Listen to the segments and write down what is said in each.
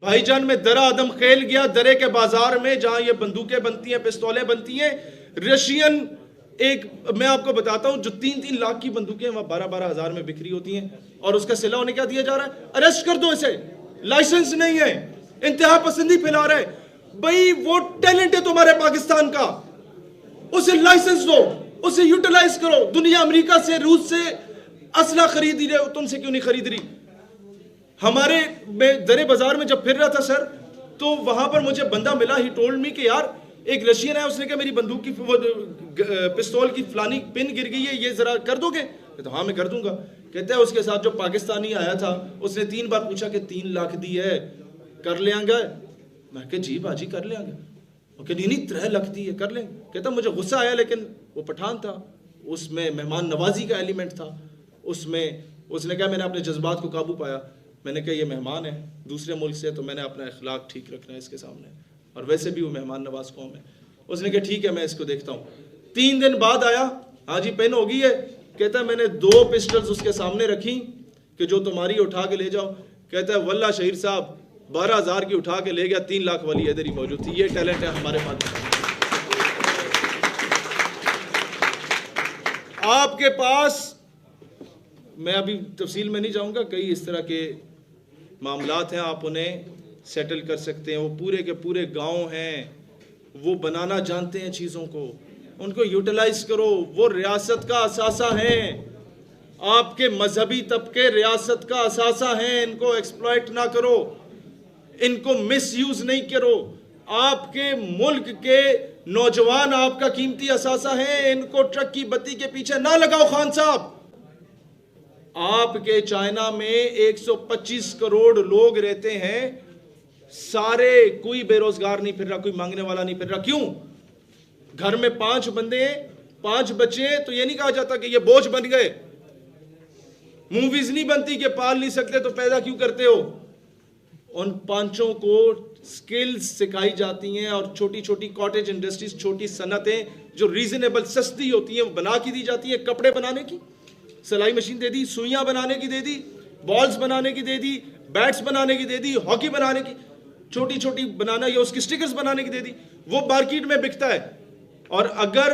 भाईजान में दरा आदम खेल गया, दरे के बाजार में जहां ये बंदूकें बनती हैं, पिस्तौलें बनती हैं। रशियन मैं आपको बताता हूं, जो 3-3 लाख की बंदूकें वहां 12-12 हजार में बिक्री होती हैं, और उसका सिला उन्हें क्या दिया जा रहा है? अरेस्ट कर दो इसे, लाइसेंस नहीं है, इंतहा पसंदी फैला रहे। भाई वो टैलेंट है तुम्हारे पाकिस्तान का, उसे लाइसेंस दो, उसे यूटिलाइज करो। दुनिया अमेरिका से, रूस से असला खरीद रही है, तुमसे क्यों नहीं खरीद रही? हमारे मैं दरे बाजार में जब फिर रहा था सर, तो वहां पर मुझे बंदा मिला, ही टोल्ड मी कि यार एक रशियन है, उसने कहा मेरी बंदूक की पिस्तौल की फलानी पिन गिर गई है, ये जरा कर दोगे? तो हाँ मैं कर दूंगा। कहते हैं उसके साथ जो पाकिस्तानी आया था, उसने 3 बार पूछा कि 3 लाख दी है, कर ले आएंगे? मैं कहा जी बाजी कर ले आएंगे। ओके नहीं 3 लाख दी है, कर लेंगे। कहता मुझे गुस्सा आया, लेकिन वो पठान था, उसमें मेहमान नवाजी का एलिमेंट था, उसमें उसने कहा मैंने अपने जज्बात को काबू पाया। मैंने कहा ये मेहमान है दूसरे मुल्क से, तो मैंने अपना अखलाक ठीक रखना है इसके सामने, और वैसे भी वो मेहमान नवाज कौम है। उसने कहा ठीक है मैं इसको देखता हूँ। 3 दिन बाद आया, हाँ जी पेन हो गई है। कहता है मैंने 2 पिस्टल्स उसके सामने रखी कि जो तुम्हारी उठा के ले जाओ। कहता है वल्ला शहीर साहब 12,000 की उठा के ले गया, 3 लाख वाली इधर ही मौजूद थी। ये टैलेंट है हमारे पास। आपके पास, मैं अभी तफसील में नहीं जाऊंगा, कई इस तरह के मामलात हैं, आप उन्हें सेटल कर सकते हैं। वो पूरे के पूरे गांव हैं, वो बनाना जानते हैं चीज़ों को, उनको यूटिलाइज करो। वो रियासत का असासा हैं, आपके मजहबी तबके रियासत का असासा हैं, इनको एक्सप्लॉइट ना करो, इनको मिसयूज नहीं करो। आपके मुल्क के नौजवान आपका कीमती असासा हैं, इनको ट्रक की बत्ती के पीछे ना लगाओ। खान साहब, आपके चाइना में 125 करोड़ लोग रहते हैं, सारे कोई बेरोजगार नहीं फिर रहा, कोई मांगने वाला नहीं फिर रहा। क्यों? घर में 5 बंदे, 5 बच्चे, तो ये नहीं कहा जाता कि ये बोझ बन गए। मूवीज नहीं बनती कि पाल नहीं सकते तो पैदा क्यों करते हो। उन 5 को स्किल्स सिखाई जाती हैं, और छोटी छोटी कॉटेज इंडस्ट्रीज, छोटी सनतें जो रीजनेबल सस्ती होती हैं वो बना के दी जाती हैं। कपड़े बनाने की सिलाई मशीन दे दी, सुइयां बनाने की दे दी, बॉल्स बनाने की दे दी, बैट्स बनाने की दे दी, हॉकी बनाने की छोटी छोटी बनाना, या उसकी स्टिकर्स बनाने की दे दी। वो मार्केट में बिकता है, और अगर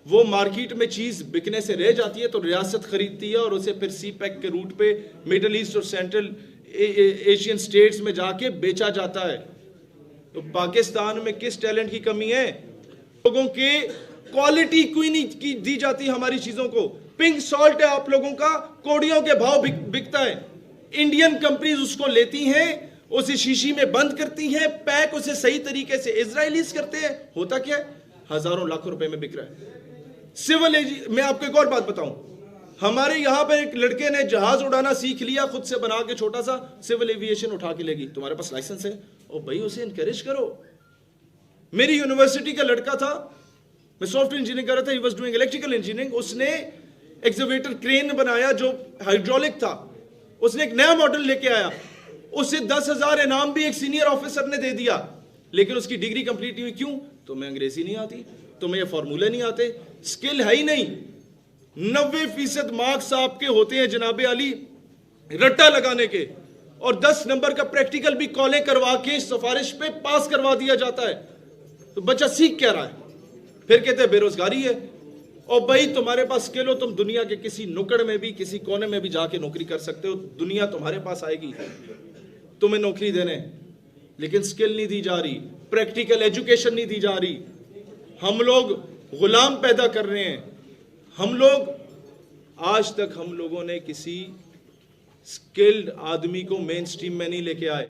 वो मार्केट में चीज बिकने से रह जाती है तो रियासत खरीदती है, और उसे फिर सी पैक के रूट पे मिडिल ईस्ट और सेंट्रल एशियन स्टेट्स में जाके बेचा जाता है। तो पाकिस्तान में किस टैलेंट की कमी है? लोगों के क्वालिटी क्यों नहीं दी जाती हमारी चीजों को? पिंक सॉल्ट है आप लोगों का, कोड़ियों के भाव बिकता है। इंडियन कंपनीज उसको लेती हैं, उसे शीशी में बंद करती हैं, पैक उसे सही तरीके से इजराइलीज करते हैं। होता क्या है? हजारों लाखों रुपए में बिक रहा है। सिविल, मैं आपको एक और बात बताऊं, हमारे यहां पर एक लड़के ने जहाज उड़ाना सीख लिया, खुद से बना के छोटा सा, सिविल एविएशन उठा के लेगी। तुम्हारे पास लाइसेंस है? ओ भाई उसे इनकरेज करो। मेरी यूनिवर्सिटी का लड़का था, मैं सॉफ्टवेयर इंजीनियरिंग कर रहा था, he was doing electrical engineering. उसने एक्सकेवेटर क्रेन बनाया जो हाइड्रोलिक था, उसने एक नया मॉडल लेके आया, उसे 10,000 इनाम भी एक सीनियर ऑफिसर ने दे दिया, लेकिन उसकी डिग्री कंप्लीट नहीं हुई। क्यों? तुम्हें अंग्रेजी नहीं आती, तुम्हें ये फॉर्मूले नहीं आते, स्किल है ही नहीं। 90% मार्क्स आपके होते हैं जनाबे अली रट्टा लगाने के, और 10 नंबर का प्रैक्टिकल भी कॉलें करवा के सिफारिश पे पास करवा दिया जाता है। तो बच्चा सीख क्या रहा है? फिर कहते हैं बेरोजगारी है। और भाई तुम्हारे पास स्किल हो, तुम दुनिया के किसी नुक्कड़ में भी, किसी कोने में भी जाके नौकरी कर सकते हो। दुनिया तुम्हारे पास आएगी तुम्हें नौकरी देने, लेकिन स्किल नहीं दी जा रही, प्रैक्टिकल एजुकेशन नहीं दी जा रही। हम लोग गुलाम पैदा कर रहे हैं। हम लोग, आज तक हम लोगों ने किसी स्किल्ड आदमी को मेन स्ट्रीम में नहीं लेके आए।